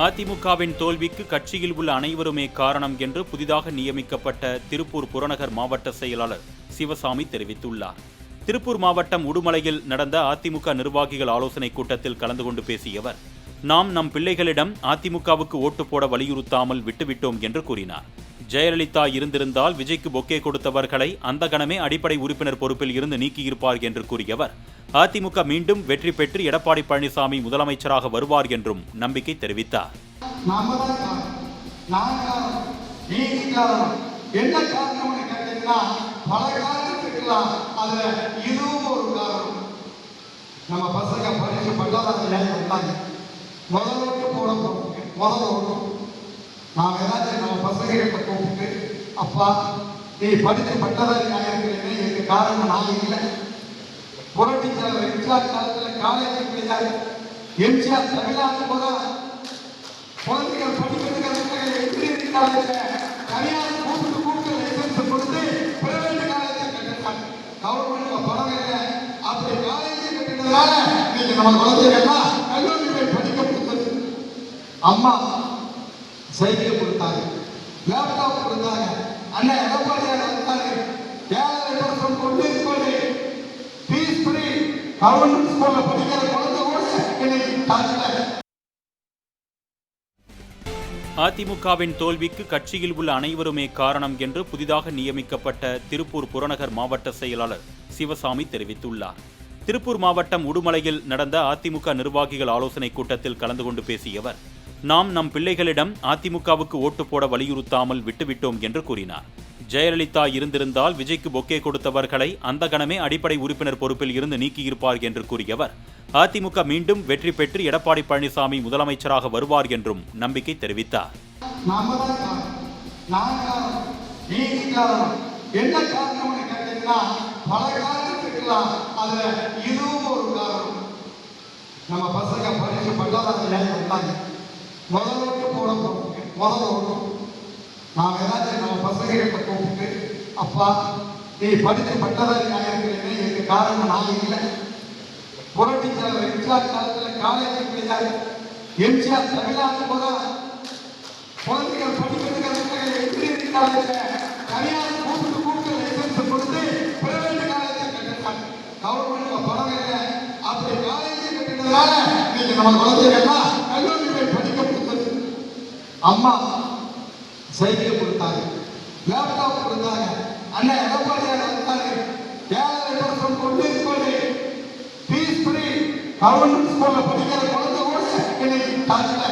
அதிமுகவின் தோல்விக்கு கட்சியில் உள்ள அனைவருமே காரணம் என்று புதிதாக நியமிக்கப்பட்ட திருப்பூர் புறநகர் மாவட்ட செயலாளர் சிவசாமி தெரிவித்துள்ளார். திருப்பூர் மாவட்டம் உடுமலையில் நடந்த அதிமுக நிர்வாகிகள் ஆலோசனைக் கூட்டத்தில் கலந்து கொண்டு பேசிய அவர், நாம் நம் பிள்ளைகளிடம் அதிமுகவுக்கு ஓட்டு போட வலியுறுத்தாமல் விட்டுவிட்டோம் என்று கூறினார். ஜெயலலிதா இருந்திருந்தால் விஜய்க்கு பொக்கே கொடுத்தவர்களை அந்த கணமே அடிப்படை உறுப்பினர் பொறுப்பில் இருந்து நீக்கியிருப்பார் என்று கூறியவர், அதிமுக மீண்டும் வெற்றி பெற்று எடப்பாடி பழனிசாமி முதலமைச்சராக வருவார் என்றும் நம்பிக்கை தெரிவித்தார். நாம் ஏதாச்சும் நம்ம பசங்கிட்ட கூப்பிட்டு, அப்பா நீ படித்து பட்டதாரி ஆகிருக்கிறேன்னு எங்க காரணம் நான் இல்லை. புரட்சி தலைவர் எம்ஜிஆர் காலத்தில் காலேஜ் கிடையாது. எம்ஜிஆர் தமிழ்நாட்டு போத குழந்தைகள் படிக்கிறதுக்காக என்ஜினியரிங் காலேஜ் தனியார் கூப்பிட்டு லைசன்ஸ் கொடுத்து பிரைவேட் காலேஜ் கட்டிருக்காங்க. கவர்மெண்ட்ல பணம் இல்லை. அப்படி காலேஜ் கட்டினதுனால நீங்க நம்ம குழந்தைகள்லாம் கல்லூரி போய் படிக்க கொடுத்தது. அம்மா சைக்கிள் கொடுத்தாங்க, லேப்டாப் கொடுத்தாங்க. அண்ணன் எடப்பாடியார் வந்தாரு, 7% கொண்டு ஃபீஸ் ஃப்ரீ கவர்மெண்ட் ஸ்கூல்ல படிக்கிற குழந்தை கூட இன்னைக்கு தாக்கல. அதிமுகவின் தோல்விக்கு கட்சியில் உள்ள அனைவருமே காரணம் என்று புதிதாக நியமிக்கப்பட்ட திருப்பூர் புறநகர் மாவட்ட செயலாளர் சிவசாமி தெரிவித்துள்ளார். திருப்பூர் மாவட்டம் உடுமலையில் நடந்த அதிமுக நிர்வாகிகள் ஆலோசனைக் கூட்டத்தில் கலந்து கொண்டு பேசிய அவர், நாம் நம் பிள்ளைகளிடம் அதிமுகவுக்கு ஓட்டு போட வலியுறுத்தாமல் விட்டுவிட்டோம் என்று கூறினார். ஜெயலலிதா இருந்திருந்தால் விஜய்க்கு பொக்கே கொடுத்தவர்களை அந்த கணமே அடிப்படை உறுப்பினர் பொறுப்பில் இருந்து நீக்கியிருப்பார் என்று கூறியவர், அதிமுக மீண்டும் வெற்றி பெற்று எடப்பாடி பழனிசாமி முதலமைச்சராக வருவார் என்றும் நம்பிக்கை தெரிவித்தார். நம்ம பசங்க படிச்சு பட்டதாரி முதலோட்டு போட முதல் நாம் ஏதாச்சும் நம்ம பசங்கிட்ட கூப்பிட்டு, அப்பா நீ படித்து பட்டதாரி ஆகிருக்கிறேன்னு எங்க காரணம் நான் இல்லை. புரட்சி தலைவர் எம்ஜிஆர் காலத்தில் காலேஜ் கிடையாது. எம்ஜிஆர் தமிழ்நாட்டு போத குழந்தைகள் படிக்கிறதுக்காக என்ஜினியரிங் காலேஜ் தனியார் கூப்பிட்டு லைசன்ஸ் கொடுத்து பிரைவேட் காலேஜ் கட்டிருக்காங்க. கவர்மெண்ட்ல பணம் இல்லை. அப்படி காலேஜ் கட்டினதுனால நீங்க நம்ம குழந்தைகள்லாம் கல்லூரி போய் படிக்க கொடுத்தது. அம்மா சைக்கிள் கொடுத்தாங்க, லேப்டாப் கொடுத்தாங்க. அண்ணன் எடப்பாடியார் வந்தாரு, 7% கொண்டு ஃபீஸ் ஃப்ரீ கவர்மெண்ட் ஸ்கூல்ல படிக்கிற குழந்தை கூட இன்னைக்கு தாக்கல.